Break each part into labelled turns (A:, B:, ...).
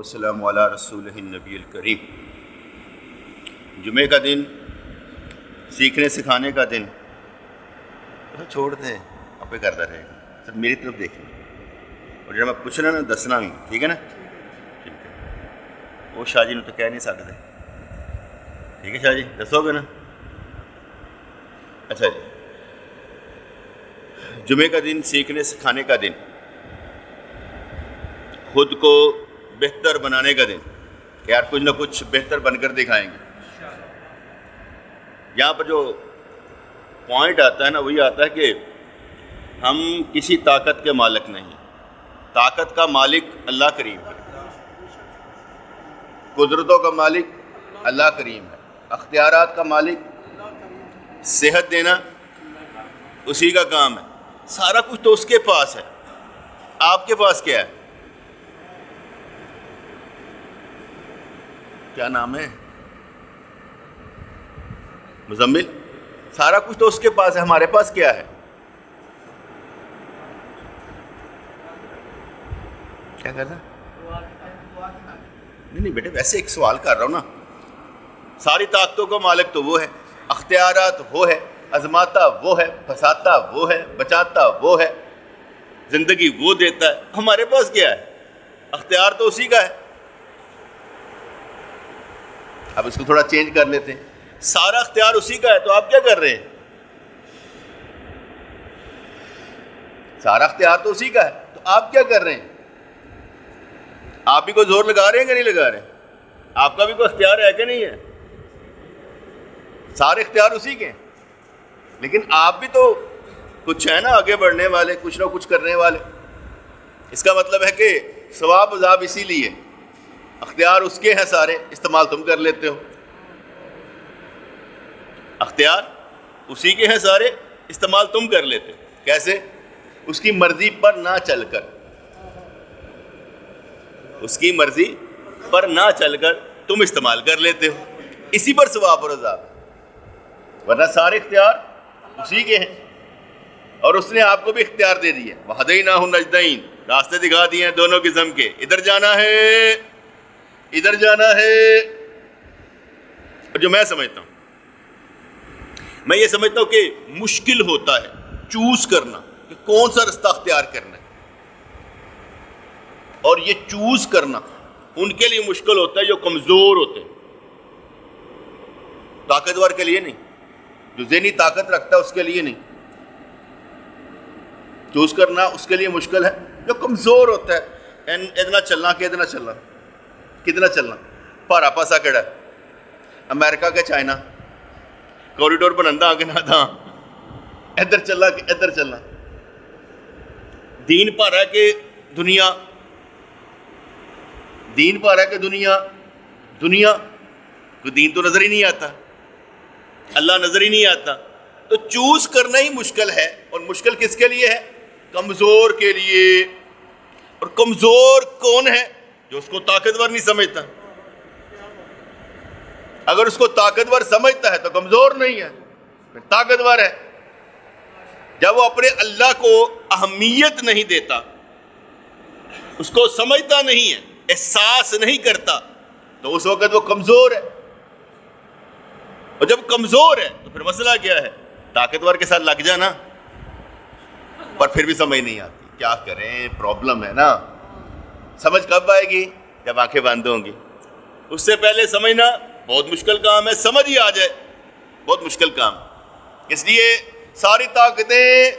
A: والسلام علی رسولہ النبی الکریم۔ جمعے کا دن، سیکھنے سکھانے کا دن، چھوڑ دیں آپ کرتا رہے گا، سر میری طرف دیکھنا، اور جب میں پوچھنا نا دسنا بھی، ٹھیک ہے نا؟ ٹھیک ہے، وہ شاہ جی نے تو کہہ نہیں سکتے، ٹھیک ہے شاہ جی دسو گے نا؟ اچھا جی، جمعے کا دن، سیکھنے سکھانے کا دن، خود کو بہتر بنانے کا دن، کہ یار کچھ نہ کچھ بہتر بن کر دکھائیں گے۔ یہاں پر جو پوائنٹ آتا ہے نا، وہی آتا ہے کہ ہم کسی طاقت کے مالک نہیں، طاقت کا مالک اللہ کریم ہے، قدرتوں کا مالک اللہ کریم ہے، اختیارات کا مالک، صحت دینا اسی کا کام ہے، سارا کچھ تو اس کے پاس ہے۔ آپ کے پاس کیا ہے؟ کیا نام ہے؟ مزمل۔ سارا کچھ تو اس کے پاس ہے، ہمارے پاس کیا ہے؟ کیا کر رہا؟ نہیں بیٹے، ویسے ایک سوال کر رہا ہوں نا۔ ساری طاقتوں کا مالک تو وہ ہے، اختیارات وہ ہے، آزماتا وہ ہے، پھنساتا وہ ہے، بچاتا وہ ہے، زندگی وہ دیتا ہے۔ ہمارے پاس کیا ہے؟ اختیار تو اسی کا ہے۔ اب اس کو تھوڑا چینج کر لیتے ہیں، سارا اختیار اسی کا ہے تو آپ کیا کر رہے ہیں؟ سارا اختیار تو اسی کا ہے تو آپ کیا کر رہے ہیں؟ آپ بھی کوئی زور لگا رہے ہیں کہ نہیں لگا رہے ہیں؟ آپ کا بھی کوئی اختیار ہے کہ نہیں ہے؟ سارے اختیار اسی کے ہیں، لیکن آپ بھی تو کچھ ہے نا آگے بڑھنے والے، کچھ نہ کچھ کرنے والے۔ اس کا مطلب ہے کہ ثواب عذاب اسی لیے، اختیار اس کے ہیں سارے، استعمال تم کر لیتے ہو۔ اختیار اسی کے ہیں سارے، استعمال تم کر لیتے ہو۔ کیسے؟ اس کی مرضی پر نہ چل کر، اس کی مرضی پر نہ چل کر تم استعمال کر لیتے ہو، اسی پر ثواب اور عذاب۔ ورنہ سارے اختیار اسی کے ہیں، اور اس نے آپ کو بھی اختیار دے دیے۔ وَهَدَيْنَاهُ النَّجْدَيْنِ، راستے دکھا دیے ہیں دونوں قسم کے، ادھر جانا ہے ادھر جانا ہے۔ اور جو میں سمجھتا ہوں، میں یہ سمجھتا ہوں کہ مشکل ہوتا ہے چوز کرنا کہ کون سا رستہ اختیار کرنا ہے، اور یہ چوز کرنا ان کے لیے مشکل ہوتا ہے جو کمزور ہوتے ہیں، طاقتور کے لیے نہیں، جو ذہنی طاقت رکھتا ہے اس کے لیے نہیں۔ چوز کرنا اس کے لیے مشکل ہے جو کمزور ہوتا ہے۔ اتنا چلنا کہ اتنا چلنا، کتنا چلنا، پارا پاسا کڑا ہے، امریکہ کے چائنا، کوریڈور بنندا آگے نہ تھا، ادھر چلنا کہ ادھر چلنا۔ دین پا رہا ہے کہ دنیا، دین پا رہا ہے کہ دنیا، دنیا کوئی دین تو نظر ہی نہیں آتا، اللہ نظر ہی نہیں آتا، تو چوز کرنا ہی مشکل ہے۔ اور مشکل کس کے لیے ہے؟ کمزور کے لیے۔ اور کمزور کون ہے؟ جو اس کو طاقتور نہیں سمجھتا۔ اگر اس کو طاقتور سمجھتا ہے تو کمزور نہیں ہے، پھر طاقتور ہے۔ جب وہ اپنے اللہ کو اہمیت نہیں دیتا، اس کو سمجھتا نہیں ہے، احساس نہیں کرتا، تو اس وقت وہ کمزور ہے۔ اور جب کمزور ہے تو پھر مسئلہ کیا ہے؟ طاقتور کے ساتھ لگ جانا، پر پھر بھی سمجھ نہیں آتی، کیا کریں، پرابلم ہے نا۔ سمجھ کب آئے گی؟ جب آنکھیں بند ہوں گی۔ اس سے پہلے سمجھنا بہت مشکل کام ہے، سمجھ ہی آ جائے بہت مشکل کام۔ اس لیے ساری طاقتیں،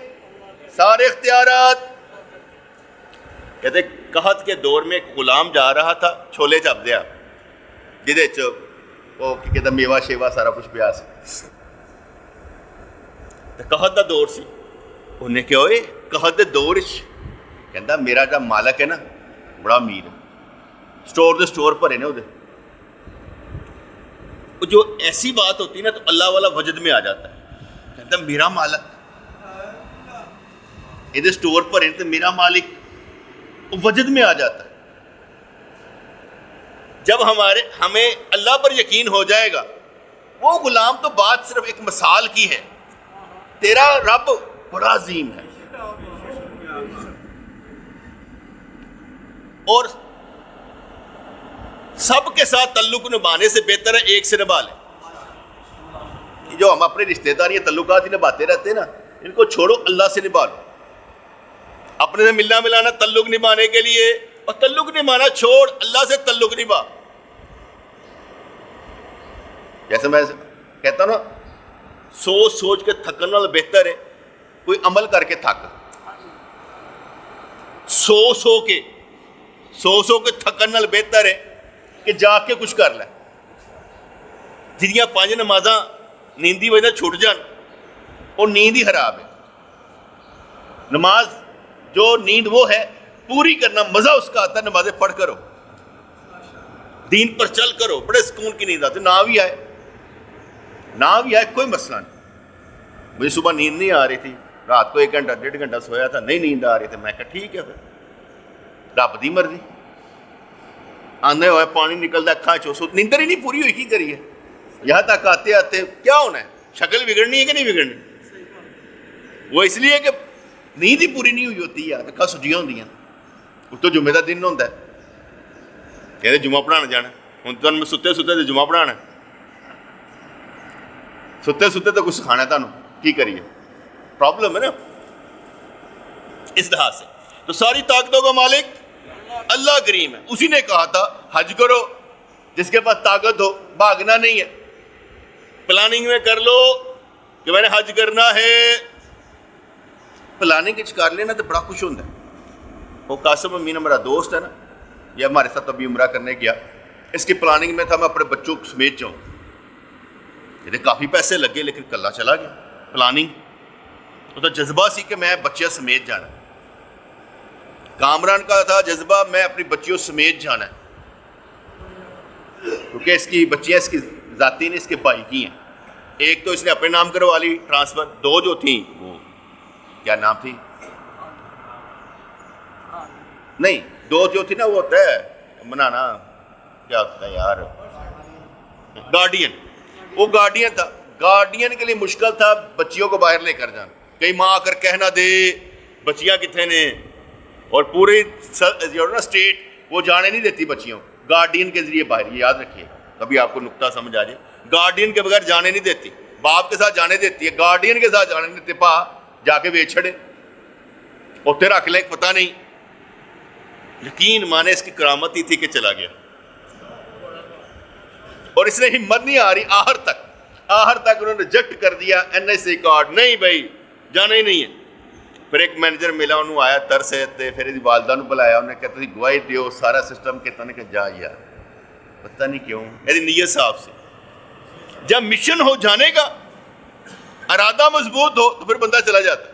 A: سارے اختیارات، کہتے قحط کے دور میں ایک غلام جا رہا تھا، چھولے چپ دیا جدے وہ کہتا میوہ شیوا سارا کچھ پیا سی، قحط دا دور سی، انہیں کیا ہوئے قحط دے دور کہتا میرا جا مالک ہے نا بڑا امیر ہے، سٹور دے سٹور بھرے نے وہ۔ جو ایسی بات ہوتی ہے نا تو اللہ والا وجد میں آ جاتا ہے، کہتا میرا مالک یہ سٹور بھرے تو میرا مالک وجد میں آ جاتا ہے۔ جب ہمیں اللہ پر یقین ہو جائے گا، وہ غلام تو بات صرف ایک مثال کی ہے، تیرا رب بڑا عظیم ہے۔ اور سب کے ساتھ تعلق نبھانے سے بہتر ہے ایک سے نبھا لیں. جو ہم اپنے رشتہ داری تعلقات ہی نبھاتے رہتے ہیں نا، ان کو چھوڑو، اللہ سے نبھا لو. اپنے سے ملنا ملانا تعلق نبھانے کے لیے، اور تعلق نبھانا چھوڑ، اللہ سے تعلق نبھا. جیسے میں کہتا ہوں نا، سوچ سوچ کے تھکن والا بہتر ہے کوئی عمل کر کے تھک. سو سو کے تھکن نال بہتر ہے کہ جا کے کچھ کر لے. جنیاں 5 نمازاں نیندی وجہ چھوٹ جان، اور نیند ہی خراب ہے. نماز جو نیند وہ ہے پوری کرنا، مزہ اس کا آتا ہے. نمازیں پڑھ کرو، دین پر چل کرو، بڑے سکون کی نیند آتی. نہ بھی آئے کوئی مسئلہ نہیں. مجھے صبح نیند نہیں آ رہی تھی، رات کو 1 گھنٹہ 1.5 گھنٹہ سویا تھا، نہیں نیند آ رہی تھی. میں کہا ٹھیک ہے، پھر رب دی مرضی. آنے ہوئے پانی نکلتا اکھاں چو، نیندر ہی نہیں پوری ہوئی، کی کریے. یہاں تک آتے آتے کیا ہونا ہے؟ شکل بگڑنی ہے کہ نہیں بگڑنی؟ وہ اس لیے کہ نیند ہی پوری نہیں ہوئی ہوتی ہے. اکھاں سجیاں ہوندیاں. اس تو جمعے کا دن ہوتا ہے، کہتے جمعہ پڑھانا جانا. ہوں تو میں ستے تو جمعہ پڑھانا، ستے تو کچھ سکھانا تمہیں، کی کریے؟ پرابلم ہے نا اس لحاظ سے. تو ساری طاقتوں کا مالک اللہ کریم ہے. اسی نے کہا تھا حج کرو، جس کے پاس طاقت ہو. بھاگنا نہیں ہے، پلاننگ میں کر لو کہ میں نے حج کرنا ہے. پلاننگ کر لینا تو بڑا خوش ہوتا ہے. وہ قاسم امین میرا دوست ہے نا، یہ ہمارے ساتھ ابھی عمرہ کرنے گیا. اس کی پلاننگ میں تھا میں اپنے بچوں کو سمیت جاؤں. یہ کافی پیسے لگے لیکن کلہ چلا گیا. پلاننگ تو جذبہ سی کہ میں بچیاں سمیت جانا. کامران کا تھا جذبہ میں اپنی بچیوں سمیت جانا ہے، کیونکہ اس کی بچیاں اس کی ذاتی نے اس کے بھائی کی ہیں. ایک تو اس نے اپنے نام کروا لی ٹرانسفر، 2 جو تھیں وہ کیا نام تھی، نہیں 2 جو تھی نا وہ ہوتا ہے بنانا، کیا ہوتا ہے یار، گارڈین. وہ گارڈین تھا. گارڈین کے لیے مشکل تھا بچیوں کو باہر لے کر جانا. کہیں ماں آ کر کہنا دے بچیاں کتنے نے، اور پوری اسٹیٹ وہ جانے نہیں دیتی بچیوں. گارڈین کے ذریعے باہر، یہ یاد رکھیے کبھی آپ کو نقطہ سمجھ آ جائے. گارڈین کے بغیر جانے نہیں دیتی. باپ کے ساتھ جانے دیتی ہے، گارڈین کے ساتھ جانے نہیں دیتی. پا جا کے بیچ چھڑے، اتنے رکھ لیں، پتہ نہیں. یقین مانے اس کی کرامت ہی تھی کہ چلا گیا. اور اس نے ہمت نہیں آ رہی، آخر تک انہوں نے ریجیکٹ کر دیا. NSC کارڈ نہیں بھائی، جانا ہی نہیں ہے. پھر ایک مینیجر ملا، انہوں آیا ترس ہے، پھر اس والدہ نے بلایا. انہوں نے کہا تھی گواہی دیو سارا سسٹم کہتا نے کہ جا یار، پتہ نہیں کیوں میری نیت صاف سے. جب مشن ہو جانے کا، ارادہ مضبوط ہو تو پھر بندہ چلا جاتا ہے.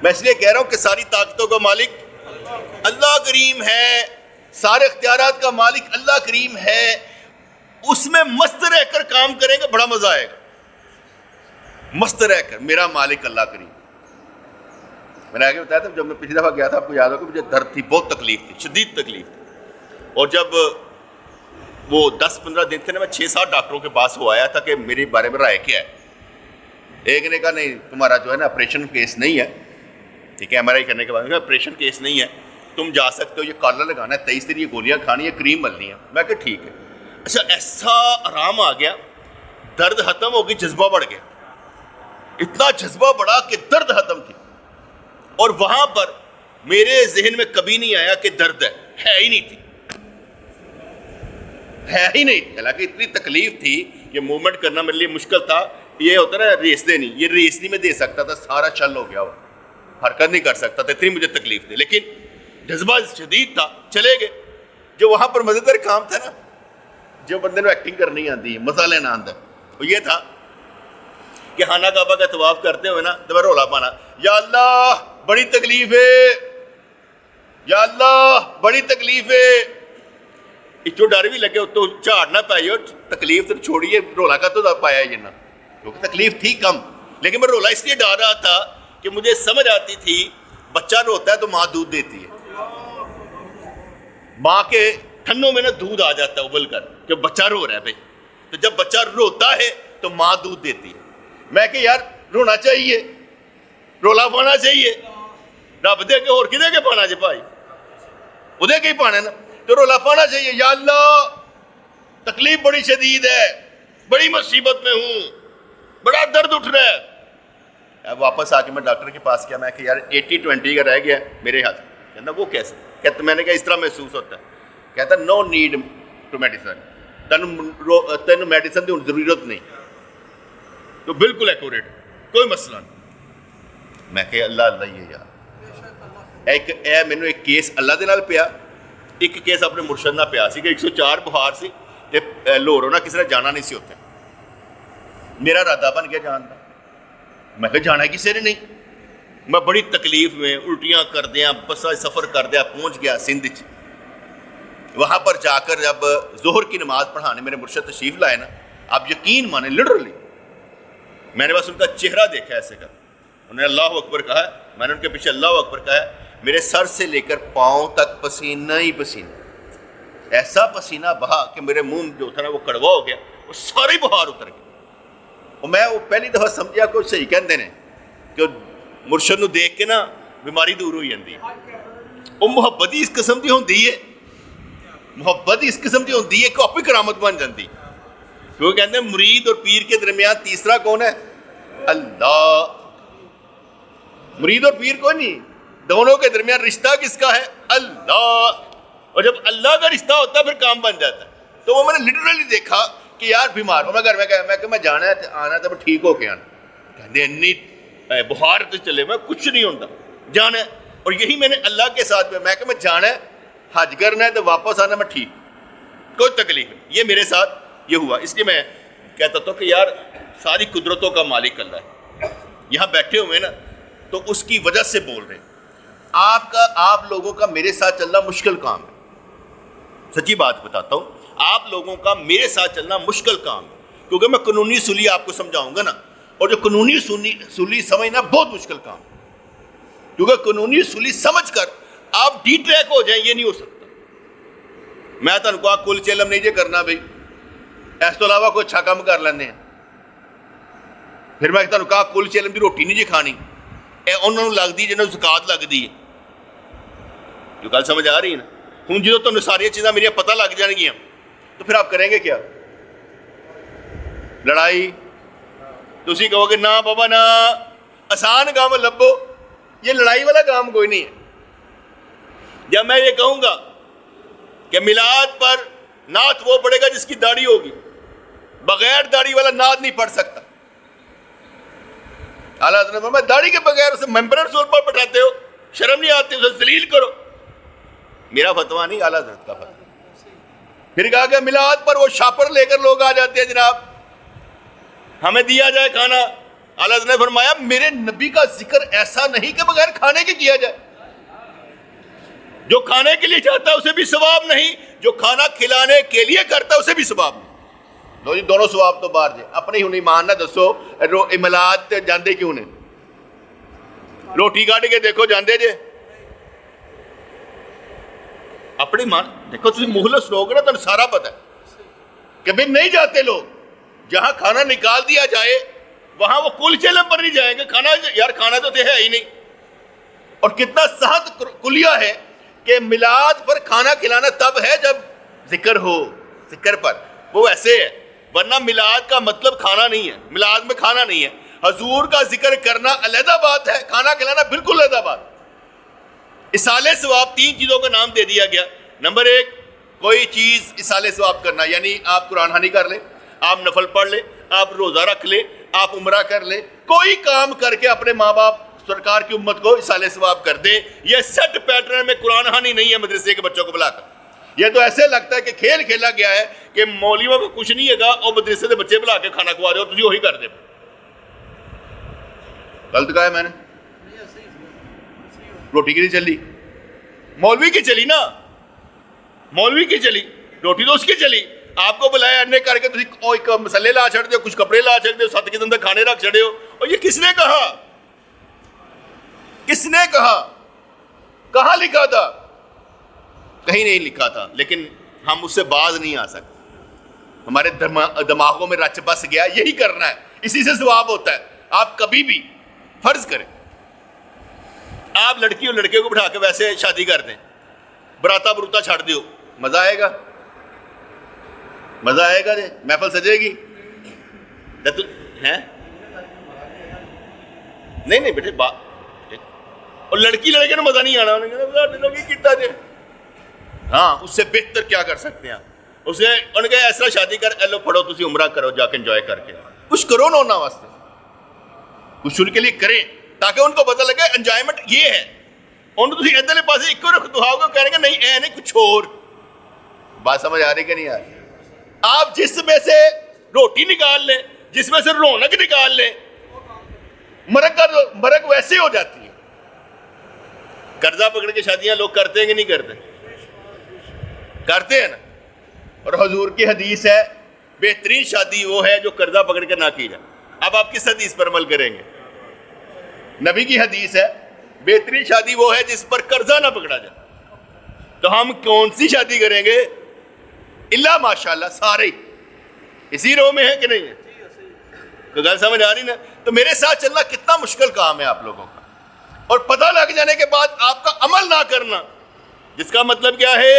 A: میں اس لیے کہہ رہا ہوں کہ ساری طاقتوں کا مالک اللہ کریم ہے، سارے اختیارات کا مالک اللہ کریم ہے. اس میں مست رہ کر کام کریں گے بڑا مزہ آئے گا. مست رہ کر میرا مالک اللہ کریم. میں نے آگے بتایا تھا جب میں پچھلی دفعہ گیا تھا، آپ کو یاد ہوگا مجھے درد تھی، بہت تکلیف تھی، شدید تکلیف تھی. اور جب وہ 10-15 دن تھے نا، میں 6-7 ڈاکٹروں کے پاس ہو آیا تھا کہ میرے بارے میں رائے کیا ہے. ایک نے کہا نہیں تمہارا جو ہے نا آپریشن کیس نہیں ہے، ٹھیک ہے، MRI کرنے کے بعد آپریشن کیس نہیں ہے، تم جا سکتے ہو، یہ کالر لگانا ہے، 23 دن یہ گولیاں کھانی ہے، کریم ملنی ہے. میں کہ ٹھیک ہے. اچھا ایسا آرام آ گیا، درد ختم ہو گئی، جذبہ بڑھ گیا. اتنا جذبہ بڑھا کہ درد ختم تھی. اور وہاں پر میرے ذہن میں کبھی نہیں آیا کہ درد ہے ہی نہیں تھی، ہے ہی نہیں تھی. حالانکہ اتنی تکلیف تھی کہ موومنٹ کرنا میرے لیے مشکل تھا. یہ ہوتا نا ریس دے نہیں، یہ ریس نہیں میں دے سکتا تھا، سارا چل ہو گیا، وہ حرکت نہیں کر سکتا تھا، اتنی مجھے تکلیف تھی. لیکن جذبہ شدید تھا، چلے گئے. جو وہاں پر مزیدار کام تھا نا، جو بندے نے ایکٹنگ کرنی آتی ہے، مزہ لینا آتا ہے، وہ یہ تھا کہ خانہ کعبہ کا طواف کرتے ہوئے نا تو رولا پانا، یا اللہ بڑی تکلیف ہے، یا اللہ بڑی تکلیف ہے. اچھو ڈر بھی لگے تو جھاڑ نہ پائیو، تکلیف تو چھوڑیے، رولا کا تو پایا یہ نہ، کیونکہ تکلیف تھی کم. لیکن میں رولا اس لیے ڈال رہا تھا کہ مجھے سمجھ آتی تھی بچہ روتا ہے تو ماں دودھ دیتی ہے. ماں کے ٹھنوں میں نا دودھ آ جاتا ہے ابل کر کہ بچہ رو رہا ہے بھائی. تو جب بچہ روتا ہے تو ماں دودھ دیتی ہے. میں کہ یار رونا چاہیے، رولا پانا چاہیے، رب دے کے اور کدے کے پانا جی بھائی، ادے کے ہی پانا نا. تو رولا پانا چاہیے, یا اللہ تکلیف بڑی شدید ہے, بڑی مصیبت میں ہوں, بڑا درد اٹھ رہا ہے. واپس آ کے میں ڈاکٹر کے پاس کیا, میں کہ یار 80-20 کا رہ گیا میرے ہاتھ. کہتا وہ کیسے؟ کہتا میں نے کہا اس طرح محسوس ہوتا ہے. کہتا نو نیڈ ٹو میڈیسن, تین میڈیسن کی ضرورت نہیں. تو بالکل ایکوریٹ, کوئی مسئلہ نہیں. میں کہ اللہ اللہ یہ یار ایک اے مینو ایک کیس اللہ دے نال پیا, ایک کیس اپنے مرشد نال پیا سی کہ 104 بخار سی تے لاہوروں نہ کسی نے جانا نہیں سی ہوتے. میرا ارادہ بن گیا جان کا. میں کہ جانا کسی نے نہیں. میں بڑی تکلیف میں الٹیاں کر دیا, بسا سفر کر دیا, پہنچ گیا سندھ چ. وہاں پر جا کر جب ظہر کی نماز پڑھانے میرے مرشد تشریف لائے نا, آپ یقین مانیں لٹرلی میں نے بس ان کا چہرہ دیکھا ایسے کر. انہوں نے اللہ اکبر کہا, میں نے ان کے پیچھے اللہ اکبر کہا, میرے سر سے لے کر پاؤں تک پسینہ ہی پسینہ, ایسا پسینہ بہا کہ میرے منہ جو تھا نا وہ کڑوا ہو گیا, وہ ساری بخار اتر گئی. اور میں وہ پہلی دفعہ سمجھا کہ صحیح کہتے ہیں کہ مرشد نو دیکھ کے نا بیماری دور ہو جاتی ہے. وہ محبت ہی اس قسم کی ہوتی ہے, محبت ہی اس قسم کی ہوتی ہے کہ آپ ہی کرامت بن جاتی. کیونکہ کہتے ہیں مرید اور پیر کے درمیان تیسرا کون ہے؟ اللہ. مرید اور پیر کوئی نہیں, دونوں کے درمیان رشتہ کس کا ہے؟ اللہ. اور جب اللہ کا رشتہ ہوتا ہے پھر کام بن جاتا ہے. تو وہ میں نے لٹرلی دیکھا کہ یار بیمار ہوں, میں گھر میں کہ میں جانا ہے آنا تو ٹھیک ہو کے آنا. کہتے انی بخار تو چلے, میں کچھ نہیں ہوتا, جانا ہے. اور یہی میں نے اللہ کے ساتھ میں کہ میں جانا ہے, حج کرنا ہے تو واپس آنا, میں ٹھیک, کوئی تکلیف نہیں. یہ میرے ساتھ یہ ہوا. اس لیے میں کہتا ہوں کہ یار ساری قدرتوں کا مالک اللہ ہے. یہاں بیٹھے ہوئے نا تو اس کی وجہ سے بول رہے ہیں. آپ لوگوں کا میرے ساتھ چلنا مشکل کام ہے, سچی بات بتاتا ہوں, آپ لوگوں کا میرے ساتھ چلنا مشکل کام ہے. کیونکہ میں قانونی صولی آپ کو سمجھاؤں گا نا, اور جو قانونی صولی سمجھنا بہت مشکل کام ہے. کیونکہ قانونی صولی سمجھ کر آپ ڈی ٹریک ہو جائیں, یہ نہیں ہو سکتا. میں تو کہا کل چلم نہیں جے کرنا بھائی, اس تو علاوہ کوئی اچھا کام کر لینے ہیں. پھر میں کہا کل چلم کی روٹی نہیں جی کھانی, انہوں نے لگتی جنہوں زکات لگتی ہے. جو گل سمجھ آ رہی ہے نا. ہوں جدو تمہیں ساری چیزاں میری پتہ لگ جان گیا تو پھر آپ کریں گے کیا؟ لڑائی. تسی کہو گے نہ بابا نہ, آسان کام لبو, یہ لڑائی والا کام کوئی نہیں ہے. جب میں یہ کہوں گا کہ میلاد پر نعت وہ پڑھے گا جس کی داڑھی ہوگی, بغیر داڑھی والا نعت نہیں پڑھ سکتا. اعلیٰ حضرت نے فرمایا داڑھی کے بغیر اسے ممبر رسول پر بٹھاتے ہو, شرم نہیں آتی, اسے ذلیل کرو. میرا فتویٰ نہیں, اعلیٰ حضرت کا فتویٰ. پھر کہا کہ میلاد پر وہ شاپر لے کر لوگ آ جاتے ہیں, جناب ہمیں دیا جائے کھانا. اعلیٰ حضرت نے فرمایا میرے نبی کا ذکر ایسا نہیں کہ بغیر کھانے کے کیا جائے. جو کھانے کے لیے چاہتا ہے اسے بھی ثواب نہیں, جو کھانا کھلانے کے لیے کرتا ہے اسے بھی ثواب نہیں. لو جی دونوں ثواب تو باہر جائے. اپنے ہی نہیں ماننا, دسو میلاد جاندے کیوں نے؟ روٹی کاٹ کے دیکھو جاندے جے, اپنی مان دیکھو. تم مخلص لوگ نا, تمہیں سارا پتہ ہے کہ بھائی نہیں جاتے لوگ. جہاں کھانا نکال دیا جائے وہاں وہ کل چلم پر نہیں جائیں گے. کھانا یار کھانا تو ہے ہی نہیں. اور کتنا سخت کلیہ ہے کہ میلاد پر کھانا کھلانا تب ہے جب ذکر ہو. ذکر پر وہ ایسے ہے, ورنہ میلاد کا مطلب کھانا نہیں ہے, میلاد میں کھانا نہیں ہے. حضور کا ذکر کرنا علیحدہ بات ہے, کھانا کھلانا بالکل علیحدہ بات. اصالِ ثواب 3 چیزوں کا نام دے دیا گیا. نمبر 1, کوئی چیز اصالِ ثواب کرنا, یعنی آپ قرآن خوانی کر لیں, آپ نفل پڑھ لیں, آپ روزہ رکھ لیں, آپ عمرہ کر لیں, کوئی کام کر کے اپنے ماں باپ سرکار کی امت کو اصالِ ثواب کر دیں. یہ سیٹ پیٹرن میں قرآن خوانی نہیں ہے مدرسے کے بچوں کو بلا کر. یہ تو ایسے لگتا ہے کہ کھیل کھیلا گیا ہے کہ مولویوں کو کچھ نہیں ہے گا اور مدرسے سے بچے بلا کے کھانا کھوا دو, تجھے وہی کر دے. غلط کہا ہے میں نے؟ روٹی کی نہیں چلی, مولوی کی چلی نا, مولوی کی چلی, روٹی تو اس کی چلی. آپ کو بلایا اننے کر کے تھی مسلے لا چھڑ دے, کچھ کپڑے لا چھڑ دے, 7 قسم کے کھانے رکھ چھڑے ہو. اور یہ کس نے کہا؟ کس نے کہا؟ کہاں لکھا تھا؟ کہیں نہیں لکھا تھا, لیکن ہم اس سے باز نہیں آ سکتے. ہمارے دماغوں میں رچ بس گیا یہی کرنا ہے, اسی سے ثواب ہوتا ہے. آپ کبھی بھی فرض کریں آپ لڑکی اور لڑکے کو بٹھا کے ویسے شادی کر دیں, براتا بروتا چھڑ دیو, مزہ آئے گا؟ مزہ آئے گا جی؟ محفل سجے گی ہیں؟ نہیں بیٹے اور لڑکی لڑکے نے مزہ نہیں آنا، ہاں اس سے بہتر کیا کر سکتے ہیں اسے انہوں نے ایسا شادی کر لو پڑھو تسی عمرہ کرو جا کے انجوائے کر کے کچھ کرو نا انہوں واسطے، کچھ ان کے لیے کریں تاکہ ان کو پتہ لگے انجوائمنٹ یہ ہے۔ انہوں تسی ادھر پاسے ایک رکھ دہاؤ گے کہنے گے نہیں اے نہیں کچھ اور۔ بات سمجھ آ رہی کہ نہیں آ رہی؟ آپ جس میں سے روٹی نکال لیں، جس میں سے رونق نکال لیں، مرگ ویسے ہو جاتی ہے۔ قرضہ پکڑ کے شادیاں لوگ کرتے ہیں کہ نہیں کرتے؟ کرتے ہیں نا۔ اور حضور کی حدیث ہے بہترین شادی وہ ہے جو قرضہ پکڑ کے نہ کی جائے۔ اب آپ کس حدیث پر عمل کریں گے؟ نبی کی حدیث ہے بہترین شادی وہ ہے جس پر قرضہ نہ پکڑا جائے۔ تو ہم کون سی شادی کریں گے؟ اللہ ماشاءاللہ سارے اسی رو میں ہے کہ نہیں ہے؟ تو گل سمجھ آ رہی نا؟ تو میرے ساتھ چلنا کتنا مشکل کام ہے آپ لوگوں کا، اور پتہ لگ جانے کے بعد آپ کا عمل نہ کرنا، جس کا مطلب کیا ہے؟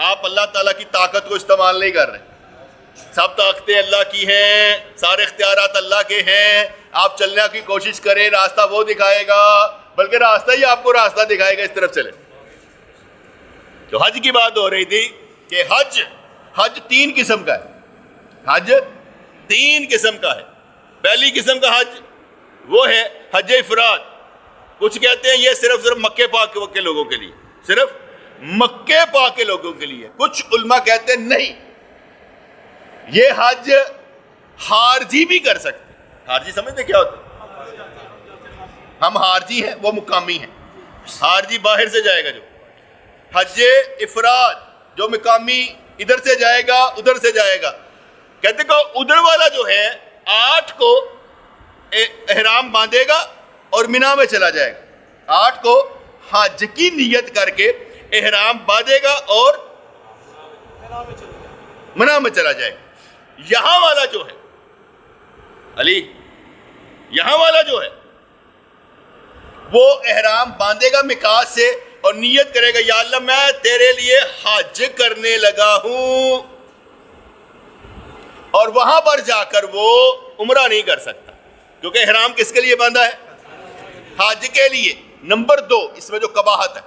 A: آپ اللہ تعالیٰ کی طاقت کو استعمال نہیں کر رہے۔ سب طاقتیں اللہ کی ہیں، سارے اختیارات اللہ کے ہیں، آپ چلنے کی کوشش کریں، راستہ وہ دکھائے گا، بلکہ راستہ ہی آپ کو راستہ دکھائے گا، اس طرف چلے۔ تو حج کی بات ہو رہی تھی کہ حج 3 قسم کا ہے۔ حج 3 قسم کا ہے۔ پہلی قسم کا حج وہ ہے حج افراد۔ کچھ کہتے ہیں یہ صرف مکے پاک کے لوگوں کے لیے، صرف مکے پاک کے لوگوں کے لیے۔ کچھ علماء کہتے ہیں نہیں، یہ حج خارجی بھی کر سکتے ہیں۔ خارجی سمجھتے کیا ہوتا ہے؟ ہم خارجی ہیں، وہ مقامی ہیں۔ خارجی باہر سے جائے گا جو حج افراد، جو مقامی ادھر سے جائے گا ادھر سے جائے گا، کہتے کہ ادھر والا جو ہے 8 کو احرام باندھے گا اور مینا میں چلا جائے گا۔ 8 کو حج کی نیت کر کے احرام باندھے گا اور مینا میں چلا جائے گا۔ یہاں والا جو ہے علی، یہاں والا جو ہے وہ احرام باندھے گا میقات سے اور نیت کرے گا یا اللہ میں تیرے لیے حج کرنے لگا ہوں، اور وہاں پر جا کر وہ عمرہ نہیں کر سکتا، کیونکہ احرام کس کے لیے باندھا ہے؟ حج کے لیے۔ نمبر 2 اس میں جو قباحت ہے،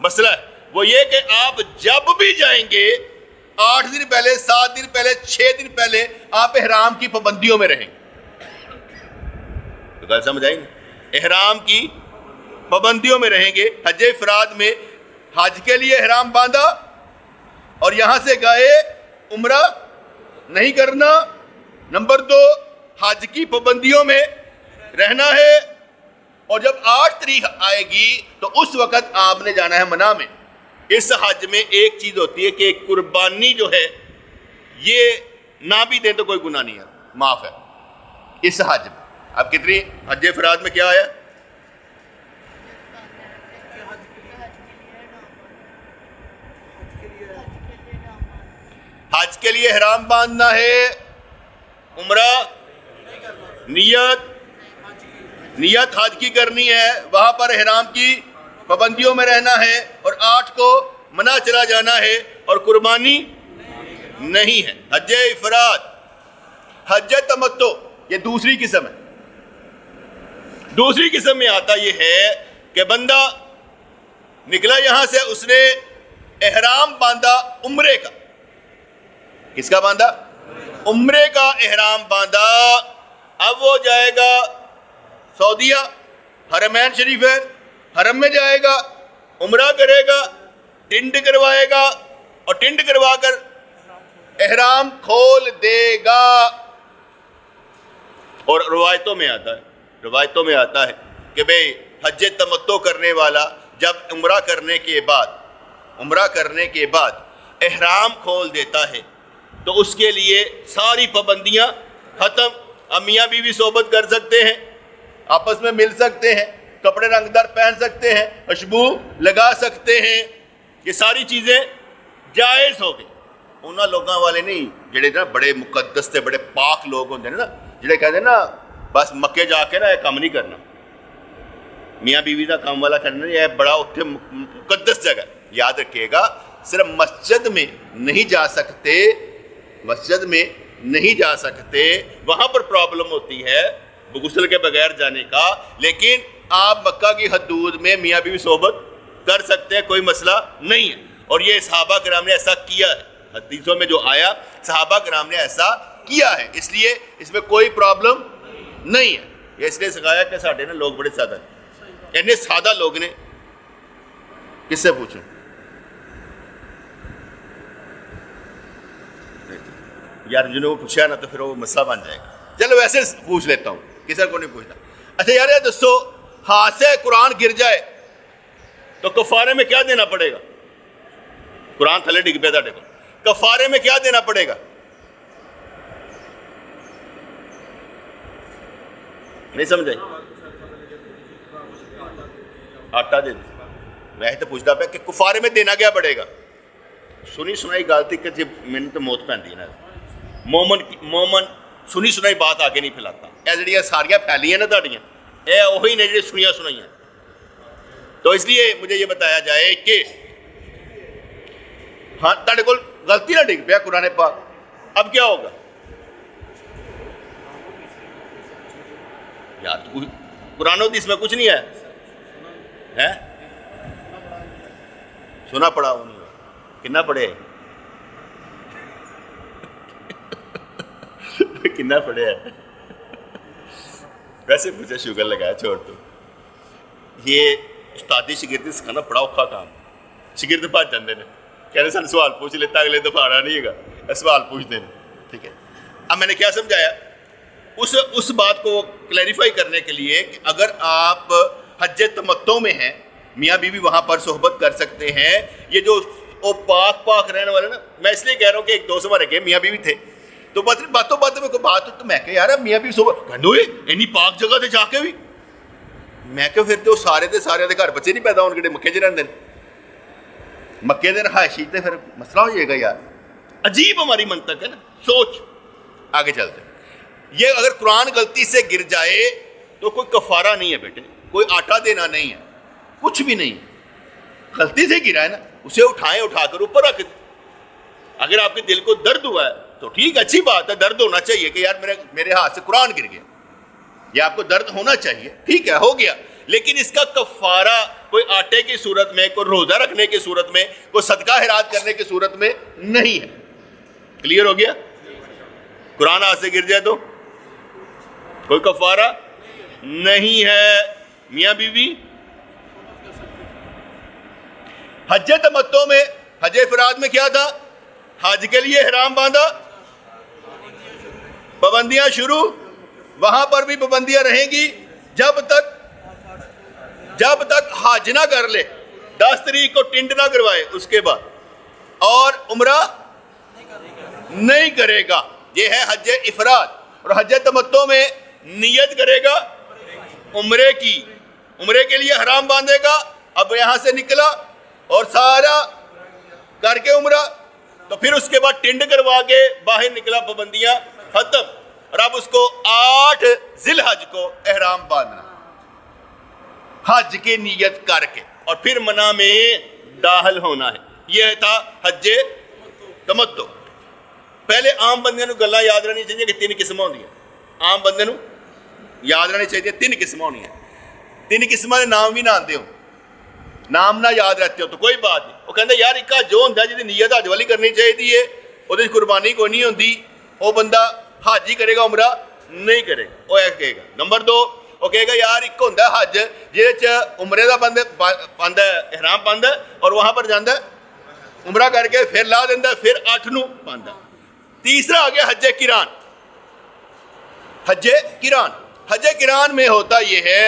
A: مسئلہ ہے وہ یہ کہ آپ جب بھی جائیں گے 8 دن پہلے، 7 دن پہلے، 6 دن پہلے آپ احرام کی پابندیوں میں رہیں گے۔ تو گل سمجھ آئی نا؟ احرام کی پابندیوں میں رہیں گے۔ حج افراد میں حج کے لیے احرام باندھا اور یہاں سے گئے، عمرہ نہیں کرنا۔ نمبر 2 حج کی پابندیوں میں رہنا ہے، اور جب 8 تاریخ آئے گی تو اس وقت آپ نے جانا ہے منا میں۔ اس حج میں ایک چیز ہوتی ہے کہ قربانی جو ہے یہ نہ بھی دیں تو کوئی گناہ نہیں ہے، معاف ہے اس حج میں۔ اب کتنی حج افراد میں کیا آیا؟ حج کے لیے احرام باندھنا ہے، عمرہ نیت حج کی کرنی ہے، وہاں پر احرام کی پابندیوں میں رہنا ہے، اور 8 کو منا چلا جانا ہے، اور قربانی نہیں ہے۔ حج افراد۔ حج تمتع یہ دوسری قسم ہے۔ دوسری قسم میں آتا یہ ہے کہ بندہ نکلا یہاں سے، اس نے احرام باندھا عمرے کا۔ کس کا باندھا؟ عمرے کا احرام باندھا۔ اب وہ جائے گا سعودیہ، حرمین شریفین، حرم میں جائے گا، عمرہ کرے گا، ٹنڈ کروائے گا، اور ٹنڈ کروا کر احرام کھول دے گا۔ اور روایتوں میں آتا ہے کہ بھئی حج تمتع کرنے والا جب عمرہ کرنے کے بعد احرام کھول دیتا ہے تو اس کے لیے ساری پابندیاں ختم۔ اب میاں بیوی صحبت کر سکتے ہیں، آپس میں مل سکتے ہیں، کپڑے رنگدار پہن سکتے ہیں، خوشبو لگا سکتے ہیں، یہ ساری چیزیں جائز ہو گئی۔ انہاں لوگوں والے نہیں جڑے نا بڑے مقدس تے بڑے پاک لوگ ہوندے نا، جڑے کہتے ہیں نا بس مکے جا کے نا یہ کام نہیں کرنا، میاں بیوی کا کام والا کرنا، یہ بڑا اتنے مقدس جگہ۔ یاد رکھیے گا صرف مسجد میں نہیں جا سکتے، مسجد میں نہیں جا سکتے، وہاں پر پرابلم ہوتی ہے غسل کے بغیر جانے کا، لیکن آپ مکہ کی حدود میں میاں بیوی صحبت کر سکتے ہیں، کوئی مسئلہ نہیں ہے۔ اور یہ صحابہ کرام نے ایسا کیا ہے، حدیثوں میں جو آیا صحابہ کرام نے ایسا کیا ہے، اس لیے اس میں کوئی پرابلم نہیں ہے۔ یہ اس لیے سکھایا کہ ساڈے نا لوگ بڑے سادہ ہیں، اتنے سادہ لوگ نے، کس سے پوچھیں؟ یار جنہوں کو پوچھا نا تو پھر وہ مسئلہ بن جائے گا۔ چلو ویسے پوچھ لیتا ہوں، کسی کو نہیں پوچھتا۔ اچھا یار یہ دوستو، ہاتھ سے قرآن گر جائے تو کفارے میں کیا دینا پڑے گا؟ قرآن تھلے ڈگ پہ تھا، کفارے میں کیا دینا پڑے گا؟ نہیں سمجھے؟ آٹا دے دیں۔ میں تو پوچھتا پہ کہ کفارے میں دینا کیا پڑے گا؟ سنی سنائی گالتی کہ جب میں نے تو موت پہن دی نا، مومن سنی سنائی بات آگے نہیں پھیلاتا۔ اے جڑیاں ساریاں پھیلی ہیں نا تاڑیاں، اے وہی نے جڑی سنیاں سنائی ہیں۔ تو اس لیے مجھے یہ بتایا جائے کہ ہاں تاڑے کو غلطی نہ ڈگ پیا قرآن پاک، اب کیا ہوگا؟ یار تو قرآن حدیث میں کچھ نہیں ہے، سنا پڑا وہ نہیں، کنا پڑھے کنا پڑھے ہے؟ ویسے پوچھا شوگر لگایا، چھوڑ تو۔ یہ استادی شگردی سکھانا بڑا اوکھا کام، شگرد بھاج جاندے نے، کہنے سن سوال پوچھ لیتا، اگلے دفعہ آنا نہیں گا، سوال پوچھتے ہیں، ٹھیک ہے۔ اب میں نے کیا سمجھایا اس بات کو کلیریفائی کرنے کے لیے کہ اگر آپ حج تمتع میں ہیں، میاں بیوی وہاں پر صحبت کر سکتے ہیں۔ یہ جو پاک رہنے والے نا، میں اس لیے کہہ رہا ہوں کہ ایک دوست ہمارے گئے میاں بیوی تھے، تو باتوں میں کوئی بات تو میں کہ یار میاں بیوی صحبت کہندوئے اینی پاک جگہ تے جا کے بھی، میں کہ پھر تو سارے دے گھر بچے نہیں پیدا ہونے، مکے چ رہندے مکے دے رہائشی، تے پھر مسئلہ ہو جائے گا یار۔ عجیب ہماری منطق ہے نا، سوچ۔ آگے چلتے ہیں۔ یہ اگر قرآن غلطی سے گر جائے تو کوئی کفارہ نہیں ہے بیٹے، کوئی آٹا دینا نہیں ہے، کچھ بھی نہیں، غلطی سے گرا ہے نا، اسے اٹھائیں، اٹھا کر اوپر رکھ دیں۔ اگر آپ کے دل کو درد ہوا ہے تو ٹھیک، اچھی بات ہے، درد ہونا چاہیے کہ یار میرے ہاتھ سے قرآن گر گیا، یہ آپ کو درد ہونا چاہیے، ٹھیک ہے، ہو گیا، لیکن اس کا کفارہ کوئی آٹے کی صورت میں، کوئی روزہ رکھنے کی صورت میں، کوئی صدقہ خیرات کرنے کی صورت میں نہیں ہے۔ کلیئر ہو گیا؟ قرآن ہاتھ سے گر جائے تو کوئی کفارہ نہیں ہے۔ میاں بیوی حج تمتع میں، حج افراد میں کیا تھا؟ حج کے لیے احرام باندھا، پابندیاں شروع، وہاں پر بھی پابندیاں رہیں گی جب تک حج نہ کر لے، 10 تاریخ کو ٹنڈ نہ کروائے اس کے بعد، اور عمرہ نہیں کرے گا۔ یہ ہے حج افراد۔ اور حج تمتع میں نیت کرے گا عمرے کی، عمرے کے لیے حرام باندھے گا، اب یہاں سے نکلا اور سارا کر کے عمرہ، تو پھر اس کے بعد ٹنڈ کروا کے باہر نکلا، پابندیاں ختم، اور اب اس کو 8 ذی الحج کو احرام باندھنا حج کی نیت کر کے، اور پھر منع میں داخل ہونا ہے۔ یہ تھا حج تمتع۔ پہلے عام بندے نو گلاں یاد رہنی چاہیے کہ 3 قسم ہوندی ہیں، عام بندے نو یاد رہنی چاہیے 3 قسم ہونی ہیں۔ 3 قسموں کے نام بھی نہ آتے ہو، نام نہ یاد رہتے ہو تو کوئی بات نہیں۔ وہ کہتے یار ایک جو ہوتا ہے جی نیت حج والی کرنی چاہیے، وہ قربانی کوئی نہیں ہوتی، وہ بندہ حج ہی کرے گا، عمرہ نہیں کرے گا، وہ ایسا کہے گا۔ نمبر 2، وہ کہے گا یار ایک ہوتا ہے حج جہد عمرے کا بند احرام پاند ہے اور وہاں پر جانا ہے عمرہ کر کے پھر لا دینا، پھر 8 نو پاندہ۔ تیسرا آ گیا حج قران۔ حج قران، حج قران میں ہوتا یہ ہے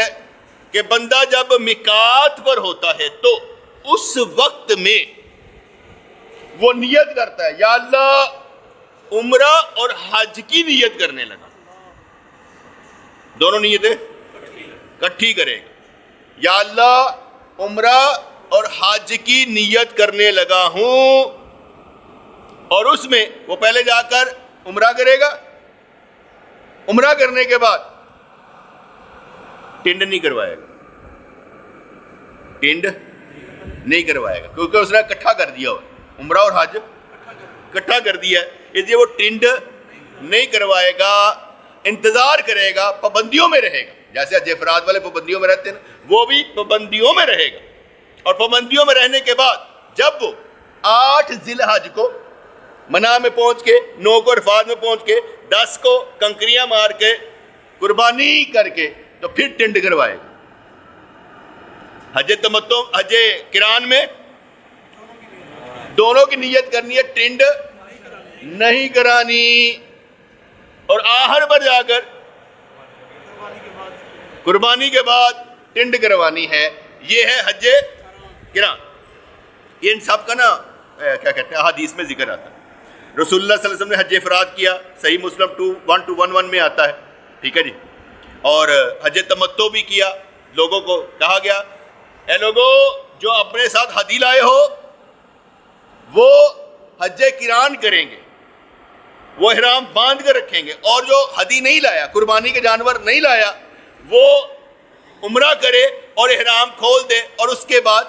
A: کہ بندہ جب میقات پر ہوتا ہے تو اس وقت میں وہ نیت کرتا ہے یا اللہ عمرہ اور حج کی نیت کرنے لگا، دونوں نیتیں کٹھی کرے گا، یا اللہ عمرہ اور حج کی نیت کرنے لگا ہوں، اور اس میں وہ پہلے جا کر عمرہ کرے گا، عمرہ کرنے کے بعد ٹنڈ نہیں کروائے گا، ٹنڈ نہیں کروائے گا کیونکہ اس نے اکٹھا کر دیا ہوا، عمرہ اور حج اکٹھا کر دیا ہے، اس لیے وہ ٹنڈ نہیں کروائے گا، انتظار کرے گا، پابندیوں میں رہے گا. جیسے حج افراد والے پابندیوں میں رہتے ہیں وہ بھی پابندیوں میں رہے گا. اور پابندیوں میں رہنے کے بعد جب وہ 8 ذی الحج کو منا میں پہنچ کے، 9 کو عرفات میں پہنچ کے، 10 کو کنکریاں مار کے قربانی کر کے تو پھر ٹنڈ کروائے گا. حج تمتع حج قران میں دونوں کی نیت کرنی ہے، ٹنڈ نہیں کرانی، اور آخر پر جا کر قربانی کے بعد ٹنڈ کروانی ہے. یہ ہے حج قران. یہ ان سب کا نا کیا کہتے ہیں احادیث میں ذکر آتا ہے. رسول اللہ صلی اللہ علیہ وسلم نے حج افراد کیا، صحیح مسلم 1211 میں آتا ہے، ٹھیک ہے جی. اور حج تمتع بھی کیا. لوگوں کو کہا گیا اے لوگو جو اپنے ساتھ ہدی لائے ہو وہ حج قران کریں گے، وہ احرام باندھ کر رکھیں گے، اور جو ہدی نہیں لایا، قربانی کے جانور نہیں لایا، وہ عمرہ کرے اور احرام کھول دے، اور اس کے بعد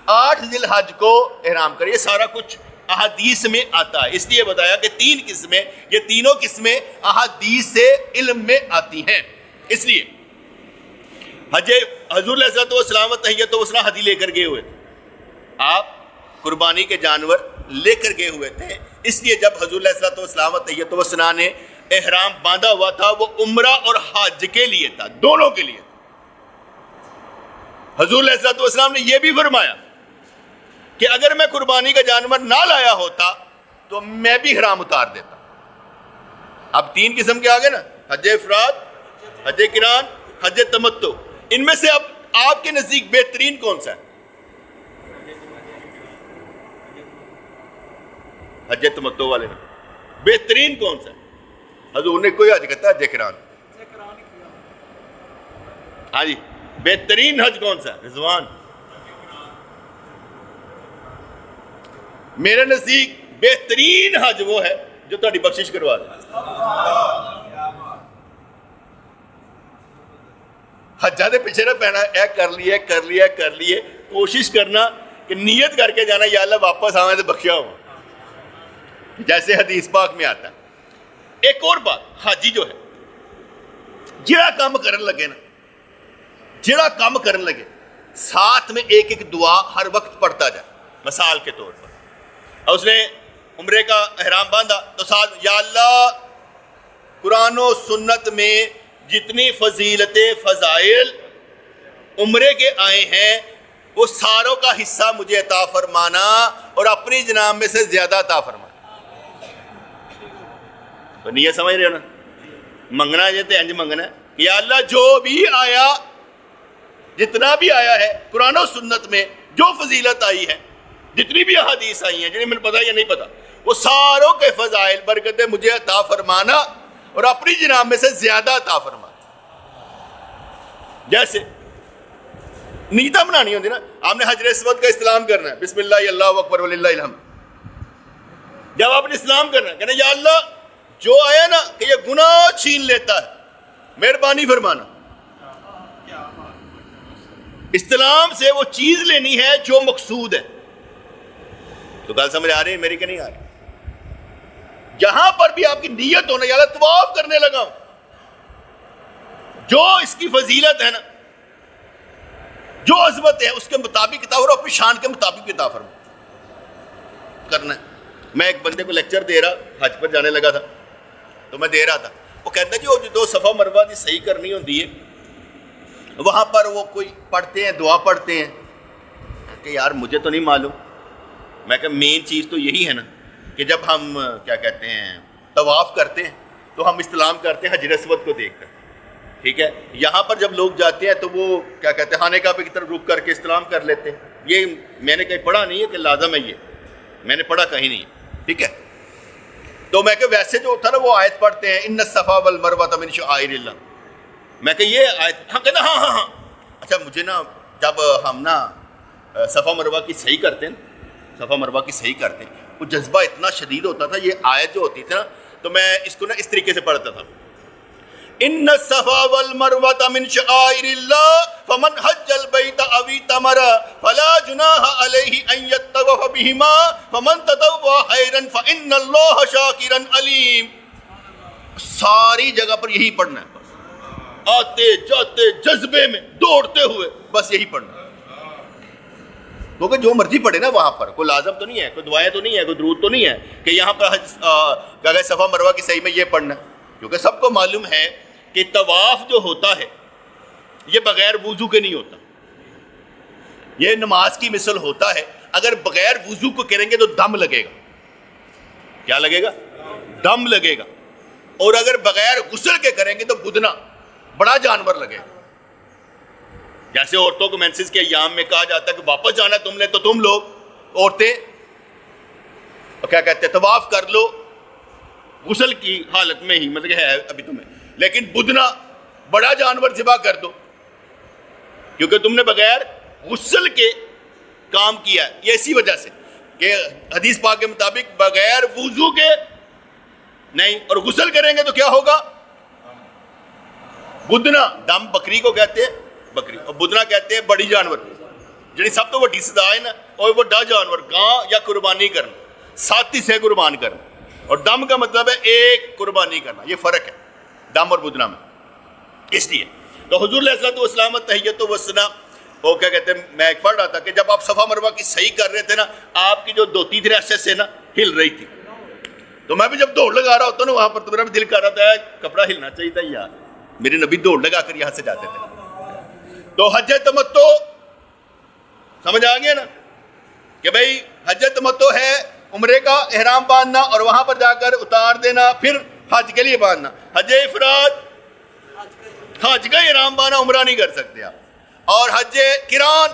A: 8 ذی الحج کو احرام کرے. یہ سارا کچھ احادیث میں آتا ہے. اس لیے بتایا کہ 3 قسمیں، یہ تینوں قسمیں احادیث سے علم میں آتی ہیں. اس لیے حج حضور علیہ الصلوۃ والسلام تحیۃ وثنا ہدی لے کر گئے ہوئے تھے، آپ قربانی کے جانور لے کر گئے ہوئے تھے. اس لیے جب حضور علیہ الصلوۃ والسلام تحیۃ وثنا نے احرام باندھا ہوا تھا وہ عمرہ اور حج کے لیے تھا، دونوں کے لیے. حضور علیہ الصلوۃ والسلام نے یہ بھی فرمایا کہ اگر میں قربانی کا جانور نہ لایا ہوتا تو میں بھی احرام اتار دیتا. اب 3 قسم کے آگے نا، حج افراد، حج قران، حج تمتع. ان میں سے اب آپ کے نزدیک بہترین کون سا ہے؟ حج تمتع والے میں بہترین کون سا ہے؟ حضور نے کوئی حج کہتا ہے حج قران. ہاں جی، بہترین حج کون سا ہے؟ رضوان. میرے نزدیک بہترین حج وہ ہے جو تہاڈی بخشش کروا دے. حجاں دے پیچھے نہ پہنا اے کر لیے کوشش کرنا کہ نیت کر کے جانا یا اللہ واپس آویں تو بخشیا ہو، جیسے حدیث پاک میں آتا ہے. ایک اور بات، حاجی جو ہے جڑا کام کرن لگے ساتھ میں ایک دعا ہر وقت پڑھتا جائے. مثال کے طور پر اس نے عمرے کا احرام باندھا تو ساتھ یا اللہ قرآن و سنت میں جتنی فضیلتیں فضائل عمرے کے آئے ہیں وہ ساروں کا حصہ مجھے عطا فرمانا اور اپنی جناب میں سے زیادہ عطا فرمانا. تو نیت سمجھ رہے ہو نا؟ منگنا یہ تو انج منگنا ہے کہ یا اللہ جو بھی آیا، جتنا بھی آیا ہے قرآن و سنت میں جو فضیلت آئی ہے، جتنی بھی احادیث آئی ہیں جنہیں مجھے پتا یا نہیں پتا، وہ ساروں کے فضائل برکتیں مجھے عطا فرمانا اور اپنی جناب میں سے زیادہ عطا فرمانا. جیسے نیتاں بنانی ہوتی نا، آپ نے حجر اسود کا استلام کرنا ہے، بسم اللہ اللہ اکبر وللہ الحمد. جب آپ نے اسلام کرنا ہے کہنا یا اللہ جو آیا نا کہ یہ گناہ چھین لیتا ہے مہربانی فرمانا. استلام سے وہ چیز لینی ہے جو مقصود ہے. تو گل سمجھ آ رہی ہے میری کہ نہیں آ رہی؟ جہاں پر بھی آپ کی نیت ہونا یا اللہ طواف کرنے لگا ہوں، جو اس کی فضیلت ہے نا، جو عظمت ہے اس کے مطابق عطا اور اپنی شان کے مطابق عطا فرما کرنا ہے. میں ایک بندے کو لیکچر دے رہا، حج پر جانے لگا تھا تو میں دے رہا تھا، وہ کہتا جی وہ جو 2 صفا مروہ کی صحیح کرنی ہوتی ہے وہاں پر وہ کوئی پڑھتے ہیں، دعا پڑھتے ہیں کہ یار مجھے تو نہیں معلوم. میں کہ مین چیز تو یہی ہے نا کہ جب ہم کیا کہتے ہیں طواف کرتے ہیں تو ہم استلام کرتے ہیں حجر اسود کو دیکھ کر، ٹھیک ہے. یہاں پر جب لوگ جاتے ہیں تو وہ کیا کہتے ہیں خانہ کعبہ کی طرف رک کر کے استلام کر لیتے ہیں. یہ میں نے کہیں پڑھا نہیں ہے کہ لازم ہے، یہ میں نے پڑھا کہیں نہیں ہے، ٹھیک ہے. تو میں کہ ویسے جو تھا نا وہ آیت پڑھتے ہیں ان الصفا والمروہ من شعائر اللہ. میں کہ یہ آیت ہاں کہنا ہاں اچھا. مجھے نا جب ہم نا صفا مروہ کی صحیح کرتے ہیں، صفا مروہ کی صحیح کرتے ہیں، وہ جذبہ اتنا شدید ہوتا تھا. یہ آیت جو ہوتی تھی نا تو میں اس کو نا اس طریقے سے پڑھتا تھا، ان الصفا والمروۃ من شعائر اللہ فمن حج البیت او اعتمر فلا جناح علیہ ان یطوف بہما فمن تطوع خیرا فان اللہ شاکر علیم. ساری جگہ پر یہی پڑھنا ہے، بس آتے جاتے جذبے میں دوڑتے ہوئے بس یہی پڑھنا ہے. کیونکہ جو مرضی پڑھے نا وہاں پر کوئی لازم تو نہیں ہے، کوئی دعائیں تو نہیں ہے، کوئی درود تو نہیں ہے کہ یہاں پر صفا مروہ کی صحیح میں یہ پڑھنا ہے. کیونکہ سب کو معلوم ہے کہ طواف جو ہوتا ہے یہ بغیر وضو کے نہیں ہوتا. یہ نماز کی مثل ہوتا ہے، اگر بغیر وضو کو کریں گے تو دم لگے گا. کیا لگے گا؟ دم لگے گا. اور اگر بغیر غسل کے کریں گے تو بدنا، بڑا جانور لگے گا. جیسے عورتوں کو مینسز کے ایام میں کہا جاتا ہے کہ واپس جانا تم نے، تو تم لوگ عورتیں کیا کہتے ہیں، طواف کر لو غسل کی حالت میں ہی، مطلب کہ ہے ابھی تمہیں، لیکن بدنا بڑا جانور ذبح کر دو کیونکہ تم نے بغیر غسل کے کام کیا ہے. یہ اسی وجہ سے کہ حدیث پاک کے مطابق بغیر وضو کے نہیں، اور غسل کریں گے تو کیا ہوگا؟ بدنا. دم بکری کو کہتے ہیں بکری، اور بدنا کہتے ہیں بڑی جانور. جی سب تو وڈی سزا ہے نا، اور بڑا جانور گاں یا قربانی کرنا، ساتھی سے قربان کرنا. اور دم کا مطلب ہے ایک قربانی کرنا. یہ فرق ہے دم اور بدنا میں. اس لیے تو حضور علیہ الصلوۃ والسلام تحیت و ثنا، وہ کیا کہتے ہیں، میں ایک پڑھ رہا تھا کہ جب آپ صفا مروہ کی صحیح کر رہے تھے نا، آپ کی جو دھوتی تھی ایسے سے نا ہل رہی تھی. تو میں بھی جب دوڑ لگا رہا ہوتا نا وہاں پر تو میرا بھی دل کر رہا تھا کپڑا ہلنا چاہیے تھا یار. میرے نبی دوڑ لگا کر یہاں سے جاتے تھے. تو حج تمتع سمجھ آ گیا نا کہ بھائی حج تمتع ہے عمرے کا احرام باندھنا اور وہاں پر جا کر اتار دینا، پھر حج کے لیے باندھنا. حج افراد حج کا احرام باندھنا، عمرہ نہیں کر سکتے آپ. اور حج قران،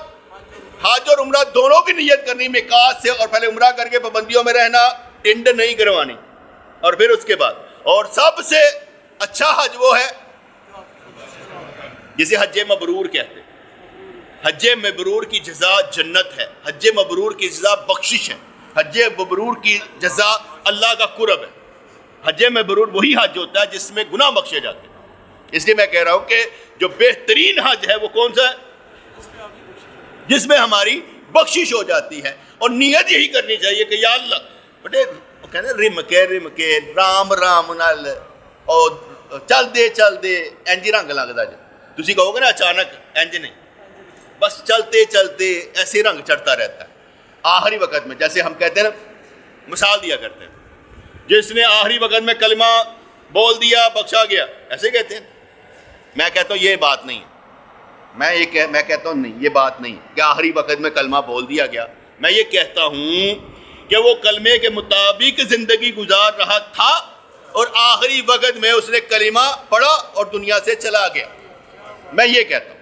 A: حج اور عمرہ دونوں کی نیت کرنی میقات سے، اور پہلے عمرہ کر کے پابندیوں میں رہنا، ٹنڈ نہیں کروانی، اور پھر اس کے بعد. اور سب سے اچھا حج وہ ہے جسے حج مبرور کہتے ہیں. حج مبرور کی جزا جنت ہے، حج مبرور کی جزا بخشش ہے، حج مبرور کی جزا اللہ کا قرب ہے. حج مبرور وہی حج ہوتا ہے جس میں گناہ بخشے جاتے ہیں. اس لیے میں کہہ رہا ہوں کہ جو بہترین حج ہے وہ کون سا ہے؟ جس میں ہماری بخشش ہو جاتی ہے. اور نیت یہی کرنی چاہیے کہ یا اللہ بٹے کہتے ہیں رم کے رام رام نال اور چل دے انج رنگ لگتا جائے. تسی کہو گے نا اچانک، انج نہیں، بس چلتے چلتے ایسے رنگ چڑھتا رہتا ہے. آخری وقت میں جیسے ہم کہتے ہیں نا، مثال دیا کرتے ہیں، جس نے آخری وقت میں کلمہ بول دیا بخشا گیا، ایسے کہتے ہیں. میں کہتا ہوں یہ بات نہیں ہے. میں کہتا ہوں نہیں، یہ بات نہیں کہ آخری وقت میں کلمہ بول دیا گیا. میں یہ کہتا ہوں کہ وہ کلمے کے مطابق زندگی گزار رہا تھا اور آخری وقت میں اس نے کلمہ پڑھا اور دنیا سے چلا گیا. میں یہ کہتا ہوں.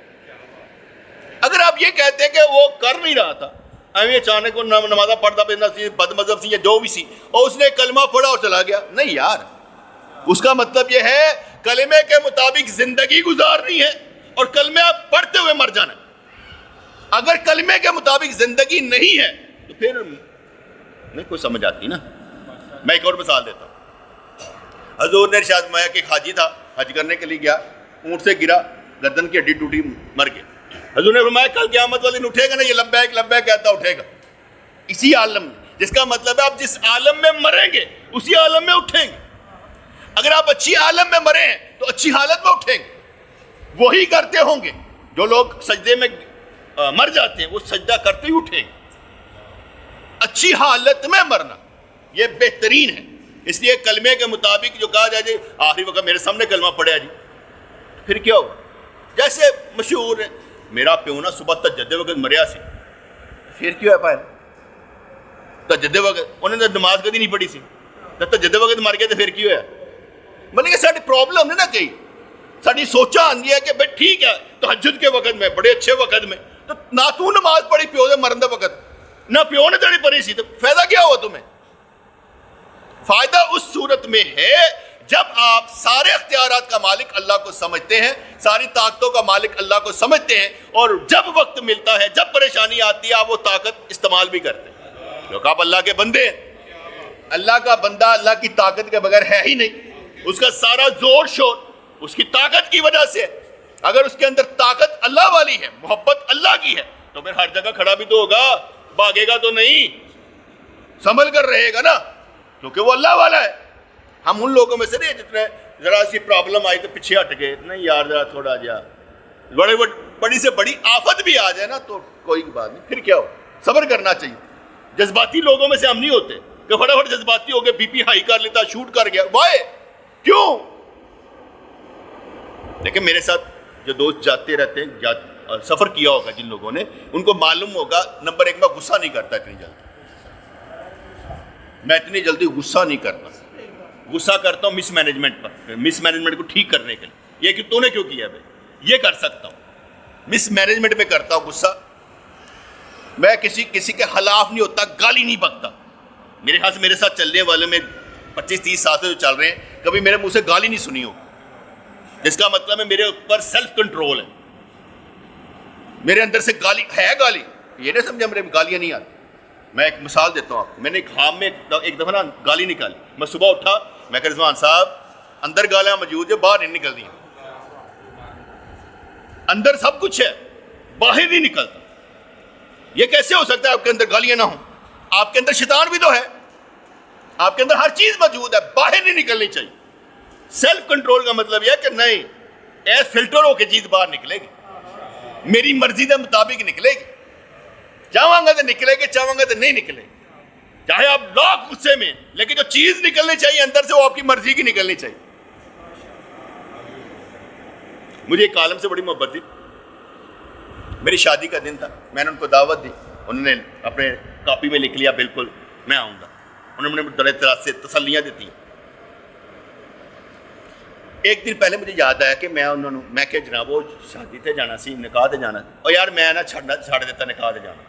A: اگر آپ یہ کہتے ہیں کہ وہ کر نہیں رہا تھا، ایویں اچانک وہ نمازہ پڑھتا پڑھنا سی، بد مذہب سی یا جو بھی سی، اور اس نے کلمہ پڑھا اور چلا گیا، نہیں یار. اس کا مطلب یہ ہے کلمے کے مطابق زندگی گزارنی ہے اور کلمہ پڑھتے ہوئے مر جانا ہے. اگر کلمے کے مطابق زندگی نہیں ہے تو پھر نہیں کوئی سمجھ آتی نا. میں ایک اور مثال دیتا ہوں. حضور نے ارشاد فرمایا کہ ایک حاجی تھا، حج کرنے کے لیے گیا، اونٹ سے گرا، گردن کی ہڈی ٹوٹی، مر گیا. حضور نے فرمایا کل قیامت والے دن اٹھے گا نا، یہ لبیک لبیک کہتا اٹھے گا اسی عالم میں. جس کا مطلب ہے آپ جس عالم میں مریں گے اسی عالم میں اٹھیں گے. اگر آپ اچھی عالم میں مرے ہیں تو اچھی حالت میں اٹھیں گے. وہی کرتے ہوں گے جو لوگ سجدے میں مر جاتے ہیں، وہ سجدہ کرتے ہی اٹھیں گے. اچھی حالت میں مرنا یہ بہترین ہے. اس لیے کلمے کے مطابق جو کہا جائے جی آخری وقت میرے سامنے کلمہ پڑھا جی، پھر کیا ہوگا؟ جیسے مشہور ہے میرا پیو نا صبح تہجد وقت مریا سی، پھر کیوں ہے پائے تہجد وقت انہوں نے نماز کدی نہیں پڑھی سی، تہجد وقت مر گیا تو پھر کیوں ہے؟ مطلب کہ ساری پرابلم ہے نا، کئی ساری سوچا آندی ہے کہ بھائی ٹھیک ہے تہجد کے وقت میں بڑے اچھے وقت میں تو نہ تو نماز پڑھی پیو دے مرن دے وقت، نہ پیو نے تیری پڑھی سی، تو فائدہ کیا ہوا تمہیں؟ فائدہ اس صورت میں ہے جب آپ سارے اختیارات کا مالک اللہ کو سمجھتے ہیں، ساری طاقتوں کا مالک اللہ کو سمجھتے ہیں، اور جب وقت ملتا ہے، جب پریشانی آتی ہے، آپ وہ طاقت استعمال بھی کرتے ہیں کیونکہ آپ اللہ کے بندے ہیں. اللہ کا بندہ اللہ کی طاقت کے بغیر ہے ہی نہیں. اس کا سارا زور شور اس کی طاقت کی وجہ سے ہے. اگر اس کے اندر طاقت اللہ والی ہے, محبت اللہ کی ہے, تو پھر ہر جگہ کھڑا بھی تو ہوگا, بھاگے گا تو نہیں, سنبھل کر رہے گا نا, کیونکہ وہ اللہ والا ہے. ہم ان لوگوں میں سے نہیں جتنے ذرا سی پرابلم آئی تو پیچھے ہٹ گئے, نہیں یار ذرا تھوڑا جا, بڑی سے بڑی آفت بھی آ جائے نا تو کوئی بات نہیں, پھر کیا ہو, صبر کرنا چاہیے. جذباتی لوگوں میں سے ہم نہیں ہوتے کہ فٹافٹ جذباتی ہو گئے, بی پی ہائی کر لیتا, شوٹ کر گیا, وائے کیوں. لیکن میرے ساتھ جو دوست جاتے رہتے ہیں, سفر کیا ہوگا جن لوگوں نے, ان کو معلوم ہوگا نمبر ایک, میں غصہ نہیں کرتا اتنی جلدی, میں اتنی جلدی غصہ نہیں کرتا. غصہ کرتا ہوں مس مینجمنٹ پر, مس مینجمنٹ کو ٹھیک کرنے کے لیے, یہ کہ تو نے کیوں کیا بھائی, یہ کر سکتا ہوں. مس مینجمنٹ پہ کرتا ہوں غصہ. میں کسی کے خلاف نہیں ہوتا, گالی نہیں بکتا. میرے ساتھ چلنے والے میں 25-30 سال سے جو چل رہے ہیں, کبھی میرے منہ سے گالی نہیں سنی ہو, جس کا مطلب ہے میرے اوپر سیلف کنٹرول ہے. میرے اندر سے گالی ہے, گالی یہ نہیں سمجھا میرے گالیاں نہیں آتی. میں ایک مثال دیتا ہوں آپ کو. میں نے ایک خام میں ایک دفعہ نا گالی نکالی. میں صبح اٹھا, میں کہ رضوان صاحب اندر گالیاں موجود ہے, باہر نہیں نکل دیا. اندر سب کچھ ہے, باہر نہیں نکلتا. یہ کیسے ہو سکتا ہے آپ کے اندر گالیاں نہ ہوں؟ آپ کے اندر شیطان بھی تو ہے, آپ کے اندر ہر چیز موجود ہے, باہر نہیں نکلنی چاہیے. سیلف کنٹرول کا مطلب یہ کہ نہیں, ایس فلٹر ہو کے چیز باہر نکلے گی, میری مرضی کے مطابق نکلے گی. چاہوں گا تو نکلے گی, چاہوں گا تو نہیں نکلے گی. چاہے آپ لاکھ غصے میں, لیکن جو چیز نکلنی چاہیے اندر سے وہ آپ کی مرضی کی نکلنی چاہیے. مجھے ایک عالم سے بڑی محبت تھی. میری شادی کا دن تھا, میں نے ان کو دعوت دی, انہوں نے اپنے کاپی میں لکھ لیا بالکل میں آؤں گا. انہوں نے بڑے طرح سے تسلیاں دیتی. ایک دن پہلے مجھے یاد آیا کہ میں کہ جناب وہ شادی تے جانا سی, نکاح تے جانا, اور یار میں نہ چھڑ دیتا نکاح تے جانا,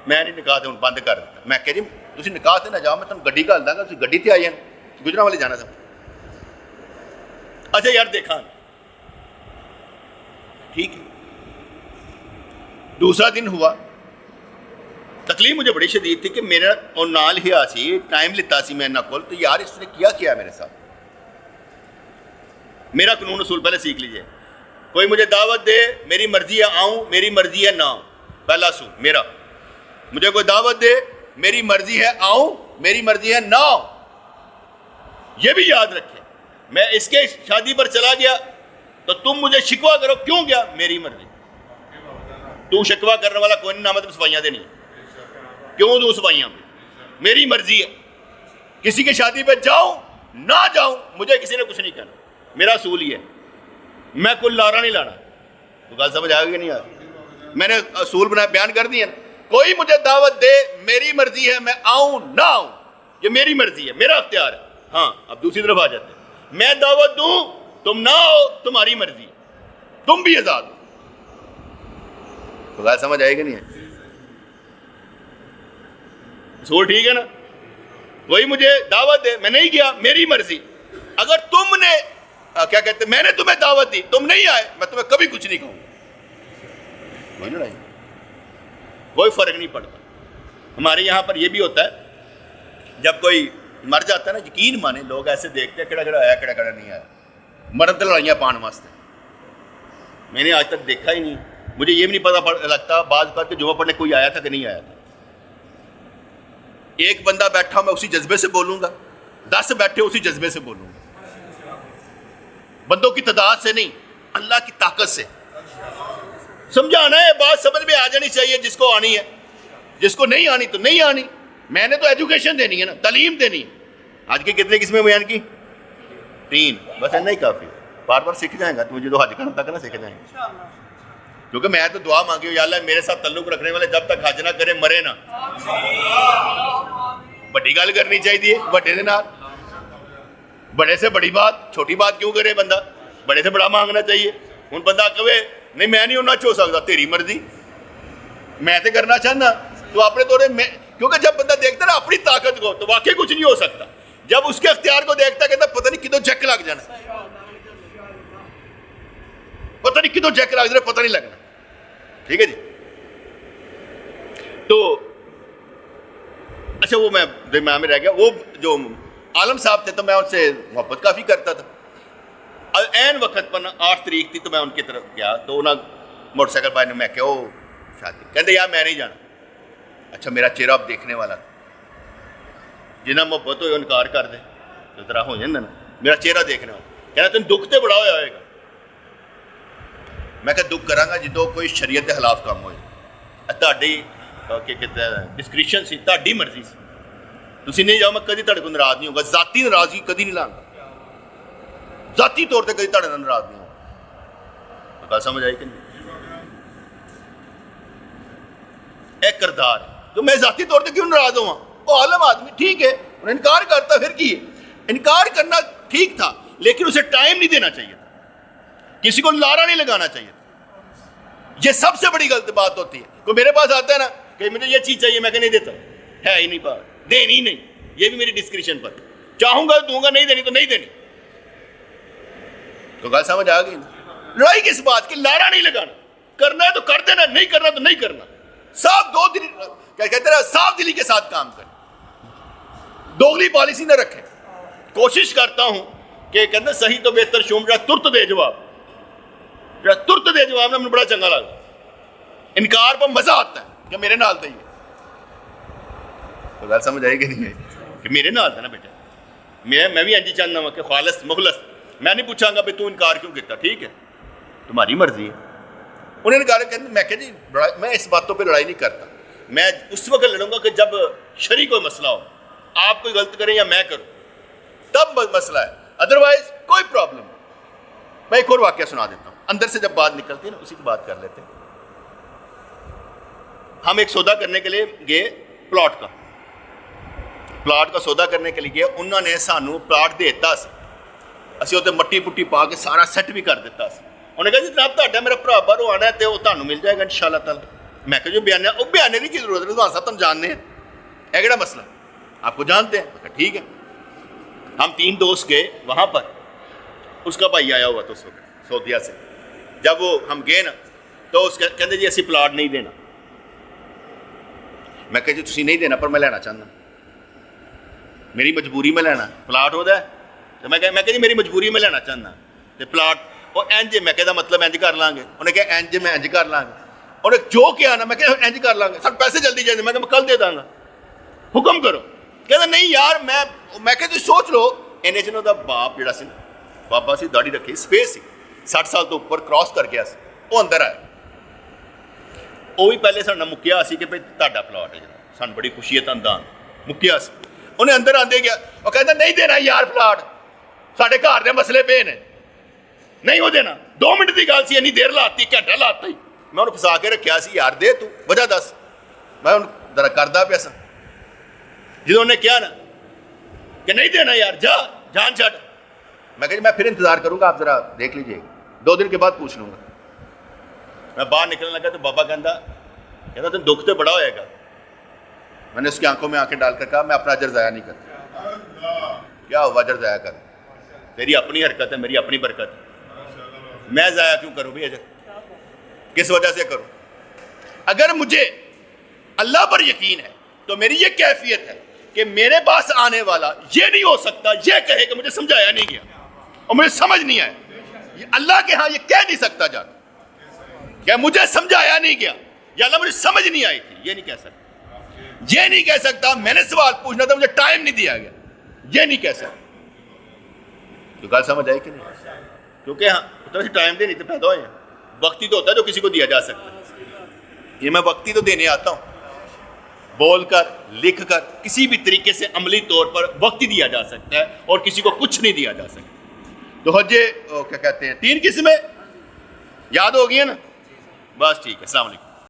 A: میں نہیں نکاح تے بند کر دیتا. میں کہ جی تسی نکاح تے نہ جاؤ, میں تمہیں گڈی گھل داں گا, تسی گڈی تے آئی جانا, گجرا والے جانا تھا. اچھا یار دیکھا, ٹھیک ہے. دوسرا دن ہوا, تکلیف مجھے بڑی شدید تھی کہ میرا اور نال ہی آسی ٹائم لیتا سی میں نہ کول, تو یار اس نے کیا میرے ساتھ. میرا قانون اصول پہلے سیکھ لیجئے. کوئی مجھے دعوت دے, میری مرضی ہے آؤں, میری مرضی ہے نہ آؤں, پہلا اصول میرا. مجھے کوئی دعوت دے, میری مرضی ہے آؤں, میری مرضی ہے نہ آؤں. یہ بھی یاد رکھیں, میں اس کے شادی پر چلا گیا تو تم مجھے شکوہ کرو کیوں گیا, میری مرضی. تو شکوہ کرنے والا کوئی نہیں, نہ مطلب صفائیاں دینی, کیوں دوں صفائیاں پہ, میری مرضی ہے. کسی کی شادی پہ جاؤں نہ جاؤں, مجھے کسی نے کچھ نہیں کہنا. میرا اصول یہ ہے, میں کوئی لارا نہیں لانا. تو گل سمجھ آئے گی نہیں آ رہی؟ میں نے اصول بنا بیان کر دیا نا. کوئی مجھے دعوت دے, میری مرضی ہے, میں آؤں نہ آؤں, یہ میری مرضی ہے, میرا اختیار ہے. ہاں اب دوسری طرف آ جاتے ہیں, میں دعوت دوں, تم نہ آؤ, تمہاری مرضی ہے, تم بھی آزاد ہو. تو گل سمجھ آئے گی نہیں ہے؟ اصول ٹھیک ہے نا. وہی مجھے دعوت دے, میں نہیں گیا, میری مرضی. اگر تم نے کیا کہتے میں نے تمہیں دعوت دی, تم نہیں آئے, میں تمہیں کبھی کچھ نہیں کہوں. کوئی لڑائی, کوئی فرق نہیں پڑتا. ہمارے یہاں پر یہ بھی ہوتا ہے, جب کوئی مر جاتا ہے نا, یقین مانے لوگ ایسے دیکھتے ہیں کہڑا کہڑا آیا کہڑا کہڑا نہیں آیا, مرد لڑائیاں پان واسطے. میں نے آج تک دیکھا ہی نہیں. مجھے یہ بھی نہیں پتا لگتا بعض اوقات کہ جمعہ پڑھنے کوئی آیا تھا کہ نہیں آیا تھا. ایک بندہ بیٹھا, میں اسی جذبے سے بولوں گا, 10 بیٹھے اسی جذبے سے بولوں گا. بندوں کی تعداد سے نہیں, اللہ کی طاقت سے. سمجھانا ہے, بات سمجھ میں آ جانی چاہیے. جس کو آنی ہے, جس کو نہیں آنی تو نہیں آنی. میں نے تو ایجوکیشن دینی ہے نا, تعلیم دینی ہے. آج کی کتنے قسمیں بیان کی؟ 3, بس اتنا ہی کافی. بار بار سیکھ جائیں گا تو مجھے تو حج کرنا تک نہ سیکھ جائیں گے. کیونکہ میں تو دعا مانگی ہوں, یا اللہ میرے ساتھ تعلق رکھنے والے جب تک حج نہ کرے مرے نہ. بڑی گل کرنی چاہیے, بڑے دے نال. بڑے سے بڑی بات, چھوٹی بات کیوں کرے بندہ, بڑے سے بڑا مانگنا چاہیے. ہوں بندہ کہے نہیں میں نہیں ہونا چاہ سکتا, تیری مرضی, میں تو کرنا چاہنا. تو اپنے طور میں, کیونکہ جب بندہ دیکھتا نا اپنی طاقت کو, تو واقعی کچھ نہیں ہو سکتا. جب اس کے اختیار کو دیکھتا کہتا پتہ نہیں کدھر جیک لگ جانا, پتہ نہیں کدھر جیک لگ جانا, پتہ نہیں لگنا. ٹھیک ہے جی. تو اچھا وہ میں درمیان میں رہ گیا. وہ جو عالم صاحب تھے تو میں ان سے محبت کافی کرتا تھا. این وقت پر 8 تاریخ تھی تو میں ان کی طرف گیا تو انہوں موٹر سائیکل پائے میں کہ وہ شادی کہتے یار میں نہیں جانا. اچھا میرا چہرہ اب دیکھنے والا جنہیں محبت ہوئے انکار کر دے تو طرح ہو جائے نا, میرا چہرہ دیکھنے والا کہنا تم دکھ تے بڑا ہوا ہوئے گا. میں کہ دکھ کراں گا جدو کوئی شریعت کے خلاف کام ہوئے تہاڈی کہ کہتے ہیں ڈسکریشن سی, تہاڈی مرضی سی, تسی نہیں جاؤ میں کدی تہاڈے کو ناراض نہیں ہوگا. ذاتی ناراضگی کدی نہیں لاں گا, ذاتی طور پہ کدی تہاڈے نال ناراض نہیں ہوگا. گل سمجھ آئی کہ نہیں؟ ایک کردار تو میں ذاتی طور پہ کیوں ناراض ہوا, وہ عالم آدمی ٹھیک ہے انہیں انکار کرتا پھر کی ہے, انکار کرنا ٹھیک تھا لیکن اسے ٹائم نہیں دینا چاہیے تھا, کسی کو لارا نہیں لگانا چاہیے تھا. یہ سب سے بڑی غلط بات ہوتی ہے. کوئی میرے پاس آتا ہے نا کہ مجھے یہ چیز چاہیے, میں کہ نہیں دیتا, ہے ہی نہیں بات, دینی نہیں, یہ بھی میری ڈسکریشن پر, چاہوں گا دوں گا, نہیں دینی تو نہیں دینی. تو گل سمجھ آ گئی نا. لڑائی کس بات کی, لارا نہیں لگانا, کرنا ہے تو کر دینا, نہیں کرنا تو نہیں کرنا. صاف دو دلی کیا کہتے ہیں, صاف دلی کے ساتھ کام کریں, دوگلی پالیسی نہ رکھیں. کوشش کرتا ہوں کہ کہتے صحیح تو بہتر شوم جا ترت دے جواب, جا ترت دے جواب میں بڑا چنگا لگتا. انکار پر مزہ آتا ہے کہ میرے نال دے, تو گل سمجھ آئی کہ نہیں ہے کہ میرے نال تھا نا بیٹا, میں بھی انجی چاہتا ہوں کہ خالص مخلص, میں نہیں پوچھاں گا بھائی تو انکار کیوں کیتا, ٹھیک ہے تمہاری مرضی ہے. انہیں انکار کرتے میں کہ جی میں اس باتوں پہ لڑائی نہیں کرتا, میں اس وقت لڑوں گا کہ جب شریک کوئی مسئلہ ہو, آپ کوئی غلط کریں یا میں کروں تب مسئلہ ہے, ادروائز کوئی پرابلم نہیں. میں ایک اور واقعہ سنا دیتا ہوں, اندر سے جب بات نکلتی ہے نا اسی کی بات کر لیتے ہیں. ہم ایک سودا کرنے کے لیے گئے, پلاٹ کا سودا کرنے کے لیے گئے. انہوں نے سانو پلاٹ دیتا سی, اسی ہوتے مٹی پٹی پا کے سارا سیٹ بھی کر دیتا سی. انہوں نے کہا جی جناب تہاڈا میرا بھرا باہروں آنا ہے تو وہ تمہیں مل جائے گا انشاءاللہ تعالی. میں کہ جو بیانیہ وہ بیانے کی ضرورت ہے, تو صاحب تم جانتے ہیں ہے کہڑا مسئلہ, آپ کو جانتے ہیں. میں کہا ٹھیک ہے. ہم 3 دوست گئے وہاں پر, اس کا بھائی آیا ہوا تو اس وقت سعودیہ سے. جب وہ ہم گئے نا تو اس کہتے جی اسی پلاٹ نہیں دینا. میں کہ جی تسی نہیں دینا پر میں لینا چاہتا, میری مجبوری میں لینا پلاٹ ہو جائے. تو میں کہ جی میری مجبوری میں لینا چاہتا تو پلاٹ وہ انج, میں کہتا مطلب انج کر لیں گے. انہیں کہا انج میں انج کر لیں گے. انہیں جو کیا نا میں کہ انج کر لیں گے, سر پیسے جلدی چاہیے. میں کہ میں کل دے داں گا, حکم کرو. کہتا نہیں یار میں کہ تھی سوچ لو. انہیں جنہوں دا باپ جڑا سی نا, بابا سی داڑھی رکھی, سپیس سی, 60 سال تو اوپر کراس کر گیا سی. وہ اندر آیا, وہ بھی پہلے ساڈا مکیا سی کہ بھائی تہاڈا پلاٹ ہے, سان بڑی خوشی ہے تندان مکیا سی. انہیں اندر آندے گیا, وہ کہتا نہیں دینا یار پلاٹ, ساڈے گھر دے مسئلے پے نے, نہیں ہو دینا. 2 منٹ کی گل سی, اینی دیر لاتی, گھنٹہ لاتا ہی. میں انہوں پھسا کے رکھیا سی, یار دے تو وجہ دس. میں انہوں ذرا کردا پیا سا. جدوں نے کیا نا کہ نہیں دینا یار, جا جان چھڈ. میں کہ میں پھر انتظار کروں گا, آپ ذرا دیکھ لیجیے, 2 دن کے بعد پوچھ لوں گا. میں باہر نکلنے لگا تو بابا کہتا تم دکھ تو بڑا ہوئے گا. میں نے اس کی آنکھوں میں آنکھیں ڈال کر کہا میں اپنا اجر ضائع نہیں کرتا. کیا ہوا اجر ضائع کر, تیری اپنی حرکت ہے, میری اپنی برکت ہے, میں ضائع کیوں کروں بھائی اجر, کس وجہ سے کروں؟ اگر مجھے اللہ پر یقین ہے تو میری یہ کیفیت ہے کہ میرے پاس آنے والا یہ نہیں ہو سکتا یہ کہے کہ مجھے سمجھایا نہیں گیا اور مجھے سمجھ نہیں آیا. اللہ کے ہاں یہ کہہ نہیں سکتا جا کہ مجھے سمجھایا نہیں گیا یا اللہ مجھے سمجھ نہیں آئی تھی, یہ نہیں کہہ سکتا. یہ نہیں کہہ سکتا میں نے سوال پوچھنا تھا مجھے ٹائم نہیں دیا گیا, یہ نہیں کہہ سکتا. تو گل سمجھ آئی کہ نہیں؟ کیونکہ ہاں اتنا ٹائم دے نہیں تو پیدا ہوئے ہیں. وقتی تو ہوتا ہے جو کسی کو دیا جا سکتا ہے, یہ میں وقتی تو دینے آتا ہوں, بول کر لکھ کر کسی بھی طریقے سے عملی طور پر وقتی دیا جا سکتا ہے اور کسی کو کچھ نہیں دیا جا سکتا. تو حج کیا کہتے ہیں 3 قسمیں یاد ہو گئی ہیں نا, بس ٹھیک ہے. السلام علیکم.